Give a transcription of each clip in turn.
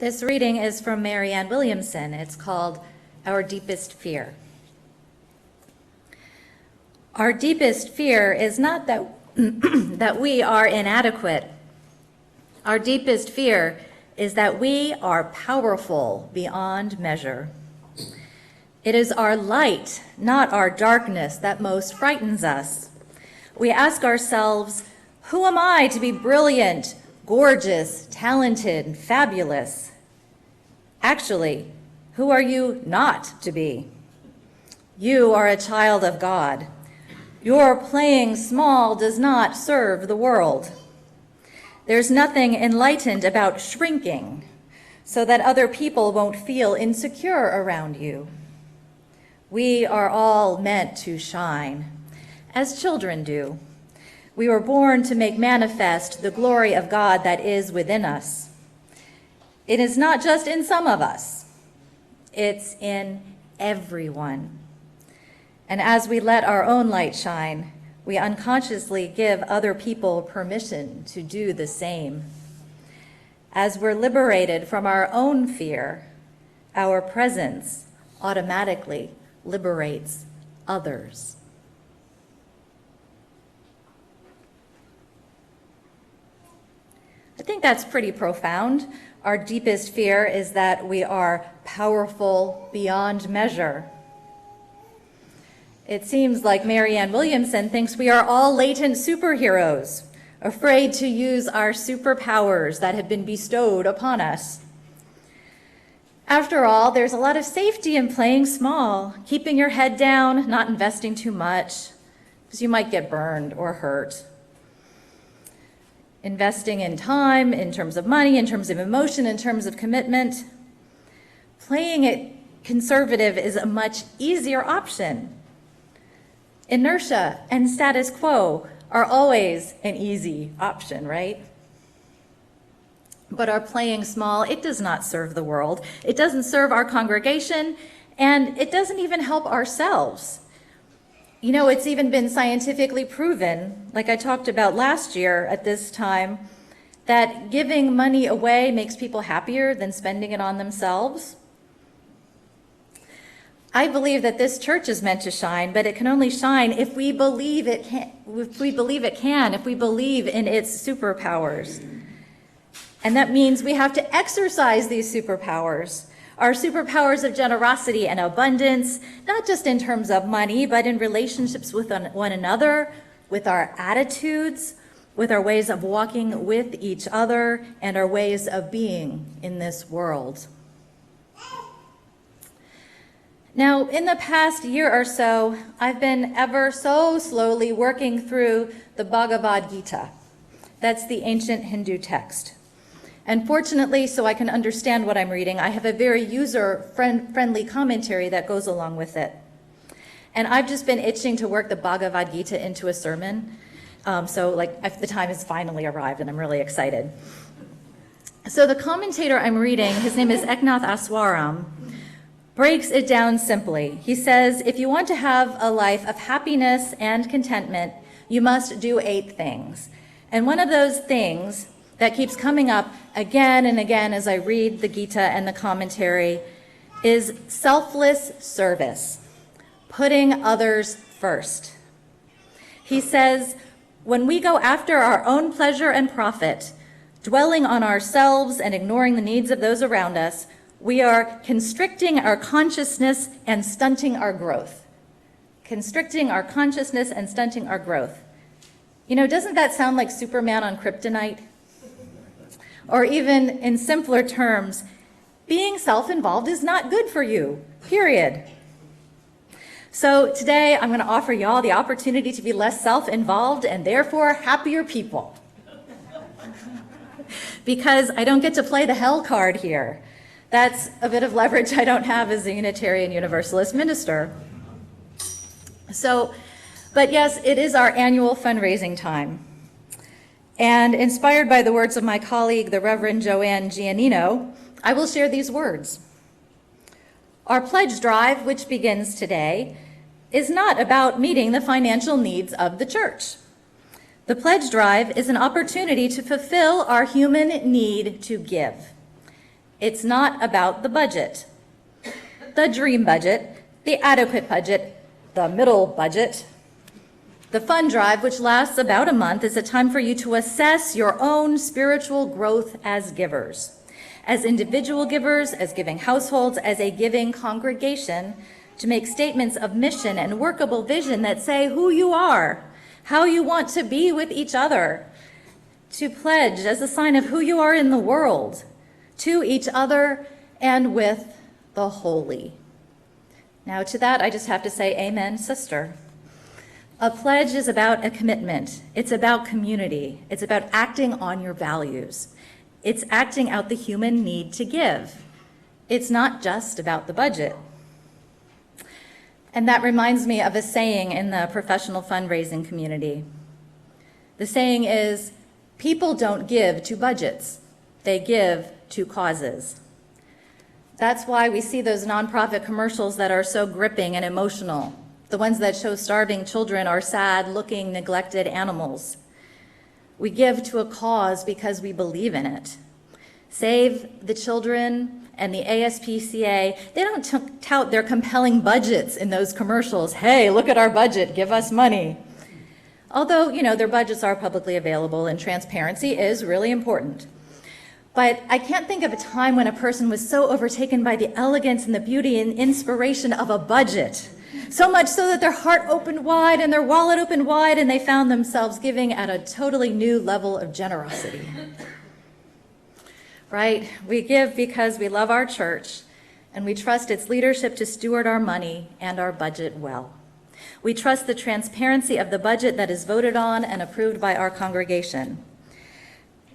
This reading is from Marianne Williamson. It's called Our Deepest Fear. Our deepest fear is not that, that we are inadequate. Our deepest fear is that we are powerful beyond measure. It is our light, not our darkness, that most frightens us. We ask ourselves, who am I to be brilliant, gorgeous, talented, fabulous? Actually, who are you not to be? You are a child of God. Your playing small does not serve the world. There's nothing enlightened about shrinking so that other people won't feel insecure around you. We are all meant to shine, as children do. We were born to make manifest the glory of God that is within us. It is not just in some of us, it's in everyone. And as we let our own light shine, we unconsciously give other people permission to do the same. As we're liberated from our own fear, our presence automatically liberates others. I think that's pretty profound. Our deepest fear is that we are powerful beyond measure. It seems like Marianne Williamson thinks we are all latent superheroes, afraid to use our superpowers that have been bestowed upon us. After all, there's a lot of safety in playing small, keeping your head down, not investing too much, because you might get burned or hurt. Investing in time, in terms of money, in terms of emotion, in terms of commitment. Playing it conservative is a much easier option. Inertia and status quo are always an easy option, right? But our playing small, it does not serve the world. It doesn't serve our congregation, and it doesn't even help ourselves. You know, it's even been scientifically proven, like I talked about last year at this time, that giving money away makes people happier than spending it on themselves. I believe that this church is meant to shine, but it can only shine if we believe it can, if we believe in its superpowers. And that means we have to exercise these superpowers. Our superpowers of generosity and abundance, not just in terms of money, but in relationships with one another, with our attitudes, with our ways of walking with each other, and our ways of being in this world. Now, in the past year or so, I've been ever so slowly working through the Bhagavad Gita. That's the ancient Hindu text. And fortunately, so I can understand what I'm reading, I have a very user-friendly commentary that goes along with it. And I've just been itching to work the Bhagavad Gita into a sermon. So the time has finally arrived, and I'm really excited. So the commentator I'm reading, his name is Eknath Aswaram, breaks it down simply. He says, if you want to have a life of happiness and contentment, you must do 8 things. And one of those things that keeps coming up again and again as I read the Gita and the commentary is selfless service, putting others first. He says, when we go after our own pleasure and profit, dwelling on ourselves and ignoring the needs of those around us, we are constricting our consciousness and stunting our growth. Constricting our consciousness and stunting our growth. You know, doesn't that sound like Superman on kryptonite? Or even in simpler terms, being self-involved is not good for you, period. So today I'm going to offer y'all the opportunity to be less self-involved and therefore happier people. Because I don't get to play the hell card here. That's a bit of leverage I don't have as a Unitarian Universalist minister. But yes, it is our annual fundraising time. And inspired by the words of my colleague, the Reverend Joanne Giannino, I will share these words. Our pledge drive, which begins today, is not about meeting the financial needs of the church. The pledge drive is an opportunity to fulfill our human need to give. It's not about the budget, the dream budget, the adequate budget, the middle budget. The fund drive, which lasts about a month, is a time for you to assess your own spiritual growth as givers, as individual givers, as giving households, as a giving congregation, to make statements of mission and workable vision that say who you are, how you want to be with each other, to pledge as a sign of who you are in the world, to each other and with the holy. Now to that, I just have to say amen, sister. A pledge is about a commitment. It's about community. It's about acting on your values. It's acting out the human need to give. It's not just about the budget. And that reminds me of a saying in the professional fundraising community. The saying is, people don't give to budgets. They give to causes. That's why we see those nonprofit commercials that are so gripping and emotional. The ones that show starving children or sad-looking, neglected animals. We give to a cause because we believe in it. Save the Children and the ASPCA, they don't tout their compelling budgets in those commercials. Hey, look at our budget, give us money. Although, their budgets are publicly available and transparency is really important. But I can't think of a time when a person was so overtaken by the elegance and the beauty and inspiration of a budget. So much so that their heart opened wide and their wallet opened wide and they found themselves giving at a totally new level of generosity. Right? We give because we love our church and we trust its leadership to steward our money and our budget well. We trust the transparency of the budget that is voted on and approved by our congregation.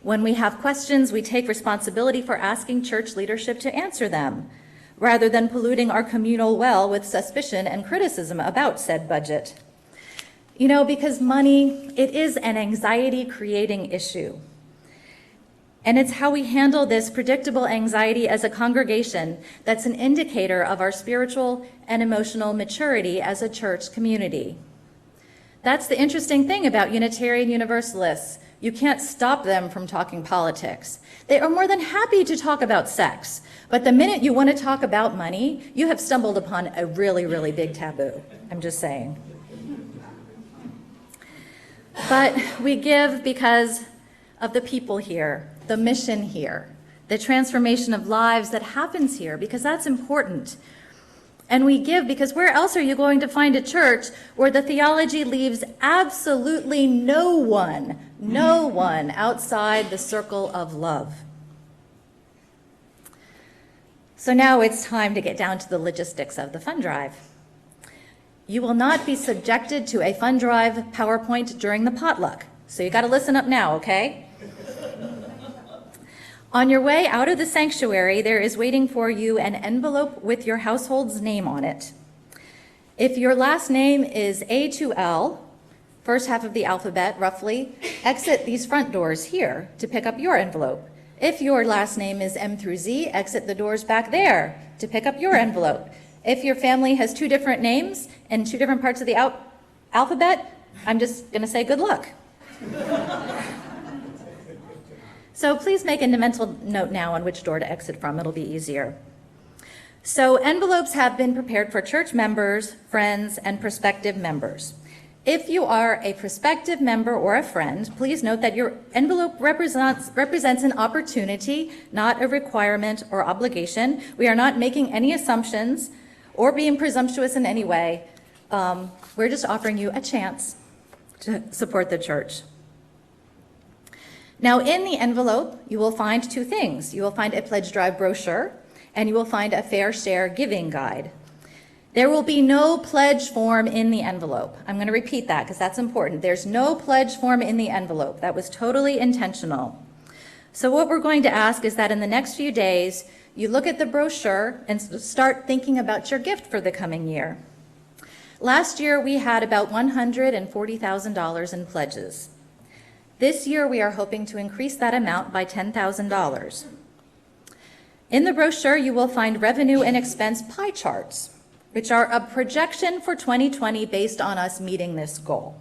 When we have questions, we take responsibility for asking church leadership to answer them, rather than polluting our communal well with suspicion and criticism about said budget. Because money, it is an anxiety-creating issue. And it's how we handle this predictable anxiety as a congregation that's an indicator of our spiritual and emotional maturity as a church community. That's the interesting thing about Unitarian Universalists. You can't stop them from talking politics. They are more than happy to talk about sex, but the minute you want to talk about money, you have stumbled upon a really, really big taboo. I'm just saying. But we give because of the people here, the mission here, the transformation of lives that happens here, because that's important. And we give because where else are you going to find a church where the theology leaves absolutely no one outside the circle of love? So now it's time to get down to the logistics of the fund drive. You will not be subjected to a fund drive PowerPoint during the potluck. So you got to listen up now, okay? On your way out of the sanctuary, there is waiting for you an envelope with your household's name on it. If your last name is A to L, first half of the alphabet roughly, exit these front doors here to pick up your envelope. If your last name is M through Z, exit the doors back there to pick up your envelope. If your family has two different names and two different parts of the alphabet, I'm just going to say good luck. So please make a mental note now on which door to exit from. It'll be easier. So envelopes have been prepared for church members, friends, and prospective members. If you are a prospective member or a friend, please note that your envelope represents an opportunity, not a requirement or obligation. We are not making any assumptions or being presumptuous in any way. We're just offering you a chance to support the church. Now, in the envelope, you will find two things. You will find a pledge drive brochure, and you will find a fair share giving guide. There will be no pledge form in the envelope. I'm going to repeat that because that's important. There's no pledge form in the envelope. That was totally intentional. So what we're going to ask is that in the next few days, you look at the brochure and start thinking about your gift for the coming year. Last year, we had about $140,000 in pledges. This year, we are hoping to increase that amount by $10,000. In the brochure, you will find revenue and expense pie charts, which are a projection for 2020 based on us meeting this goal.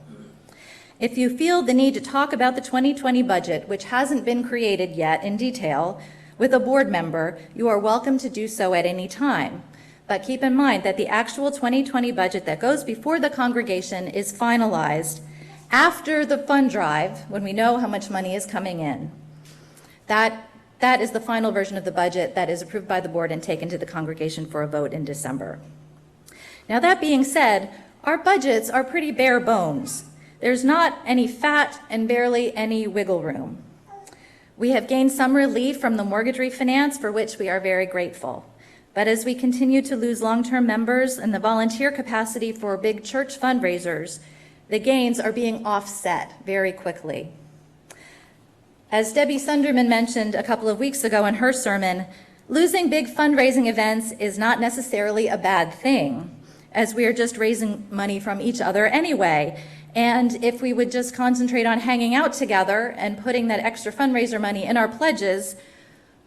If you feel the need to talk about the 2020 budget, which hasn't been created yet in detail, with a board member, you are welcome to do so at any time. But keep in mind that the actual 2020 budget that goes before the congregation is finalized after the fund drive, when we know how much money is coming in. That is the final version of the budget that is approved by the board and taken to the congregation for a vote in December. Now, that being said, our budgets are pretty bare bones. There's not any fat and barely any wiggle room. We have gained some relief from the mortgage refinance, for which we are very grateful. But as we continue to lose long-term members and the volunteer capacity for big church fundraisers, the gains are being offset very quickly. As Debbie Sunderman mentioned a couple of weeks ago in her sermon, losing big fundraising events is not necessarily a bad thing, as we are just raising money from each other anyway. And if we would just concentrate on hanging out together and putting that extra fundraiser money in our pledges,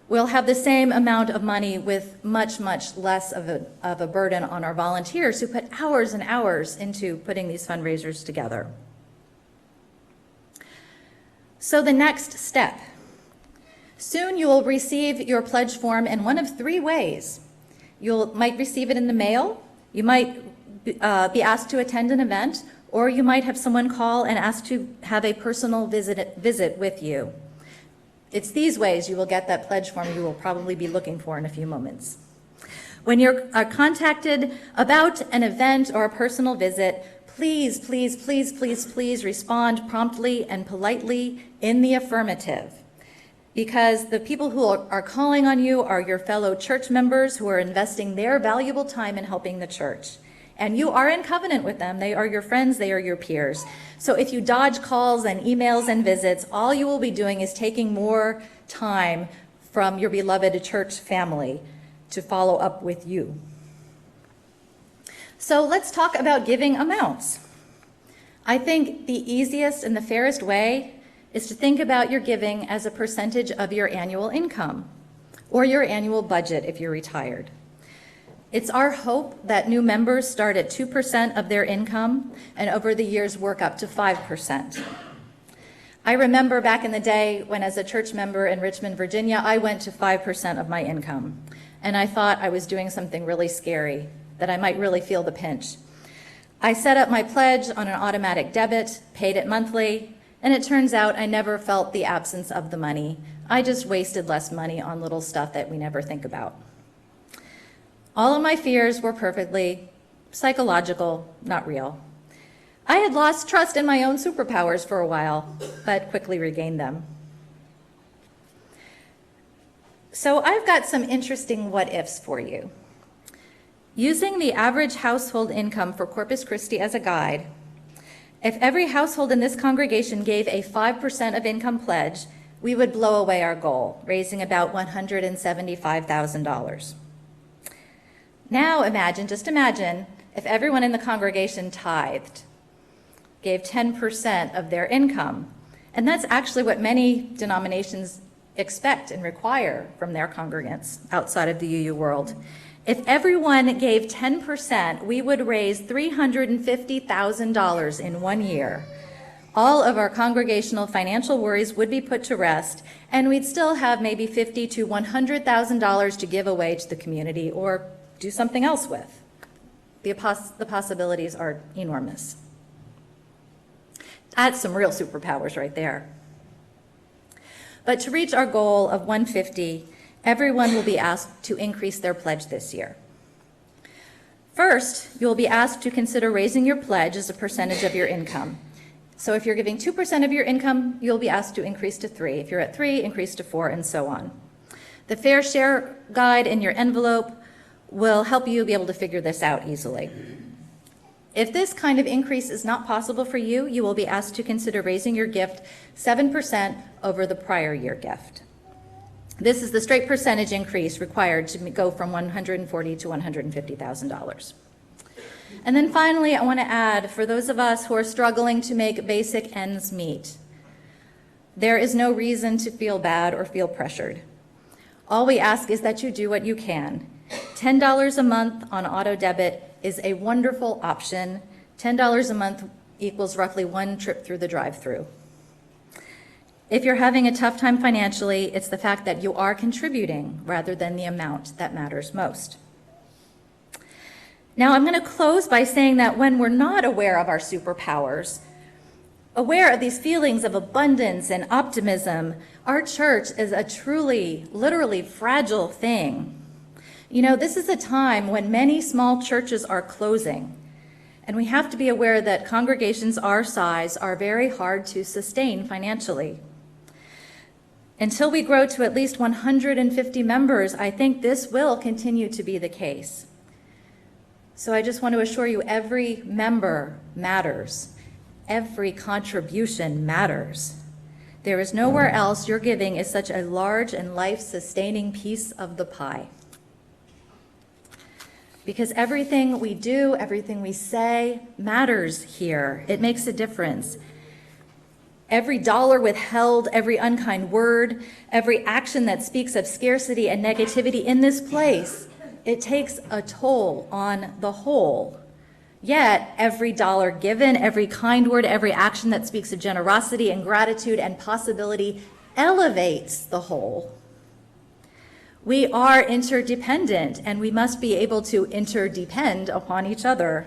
we'll have the same amount of money with much, much less of a burden on our volunteers who put hours and hours into putting these fundraisers together. So the next step. Soon you will receive your pledge form in one of three ways. You might receive it in the mail, you might be asked to attend an event, or you might have someone call and ask to have a personal visit with you. It's these ways you will get that pledge form you will probably be looking for in a few moments. When you are contacted about an event or a personal visit, please, please, please, please, please respond promptly and politely in the affirmative, because the people who are calling on you are your fellow church members who are investing their valuable time in helping the church. And you are in covenant with them. They are your friends, they are your peers. So if you dodge calls and emails and visits, all you will be doing is taking more time from your beloved church family to follow up with you. So let's talk about giving amounts. I think the easiest and the fairest way is to think about your giving as a percentage of your annual income or your annual budget if you're retired. It's our hope that new members start at 2% of their income and over the years work up to 5%. I remember back in the day when, as a church member in Richmond, Virginia, I went to 5% of my income, and I thought I was doing something really scary, that I might really feel the pinch. I set up my pledge on an automatic debit, paid it monthly, and it turns out I never felt the absence of the money. I just wasted less money on little stuff that we never think about. All of my fears were perfectly psychological, not real. I had lost trust in my own superpowers for a while, but quickly regained them. So I've got some interesting what-ifs for you. Using the average household income for Corpus Christi as a guide, if every household in this congregation gave a 5% of income pledge, we would blow away our goal, raising about $175,000. Now imagine, just imagine, if everyone in the congregation tithed, gave 10% of their income. And that's actually what many denominations expect and require from their congregants outside of the UU world. If everyone gave 10%, we would raise $350,000 in 1 year. All of our congregational financial worries would be put to rest, and we'd still have maybe $50,000 to $100,000 to give away to the community or do something else with. The possibilities are enormous. That's some real superpowers right there. But to reach our goal of 150, everyone will be asked to increase their pledge this year. First, you will be asked to consider raising your pledge as a percentage of your income. So if you're giving 2% of your income, you'll be asked to increase to 3. If you're at 3, increase to 4, and so on. The Fair Share Guide in your envelope will help you be able to figure this out easily. If this kind of increase is not possible for you, you will be asked to consider raising your gift 7% over the prior year gift. This is the straight percentage increase required to go from $140,000 to $150,000. And then finally, I want to add, for those of us who are struggling to make basic ends meet, there is no reason to feel bad or feel pressured. All we ask is that you do what you can. $10 a month on auto debit is a wonderful option. $10 a month equals roughly 1 trip through the drive-thru. If you're having a tough time financially, it's the fact that you are contributing rather than the amount that matters most. Now, I'm going to close by saying that when we're not aware of our superpowers, aware of these feelings of abundance and optimism, our church is a truly, literally fragile thing. You know, this is a time when many small churches are closing, and we have to be aware that congregations our size are very hard to sustain financially. Until we grow to at least 150 members, I think this will continue to be the case. So I just want to assure you, every member matters. Every contribution matters. There is nowhere else your giving is such a large and life-sustaining piece of the pie. Because everything we do, everything we say matters here. It makes a difference. Every dollar withheld, every unkind word, every action that speaks of scarcity and negativity in this place, it takes a toll on the whole. Yet, every dollar given, every kind word, every action that speaks of generosity and gratitude and possibility elevates the whole. We are interdependent, and we must be able to interdepend upon each other.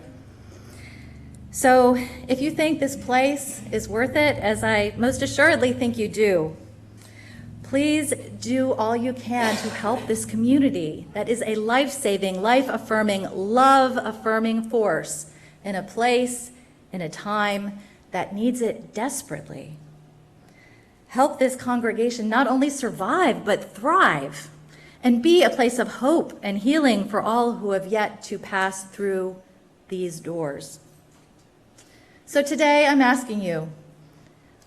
So, if you think this place is worth it, as I most assuredly think you do, please do all you can to help this community that is a life-saving, life-affirming, love-affirming force in a place, in a time that needs it desperately. Help this congregation not only survive, but thrive, and be a place of hope and healing for all who have yet to pass through these doors. So today I'm asking you,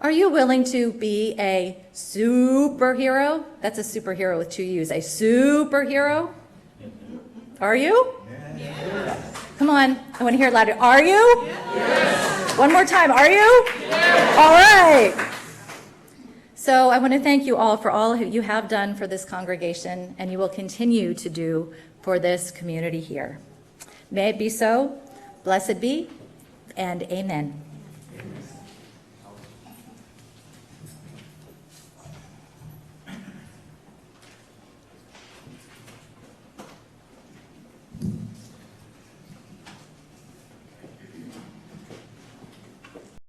are you willing to be a superhero? That's a superhero with 2 U's. A superhero? Are you? Yes. Come on, I want to hear it louder. Are you? Yes. One more time, are you? Yes. All right. So I want to thank you all for all you have done for this congregation, and you will continue to do for this community here. May it be so. Blessed be, and amen.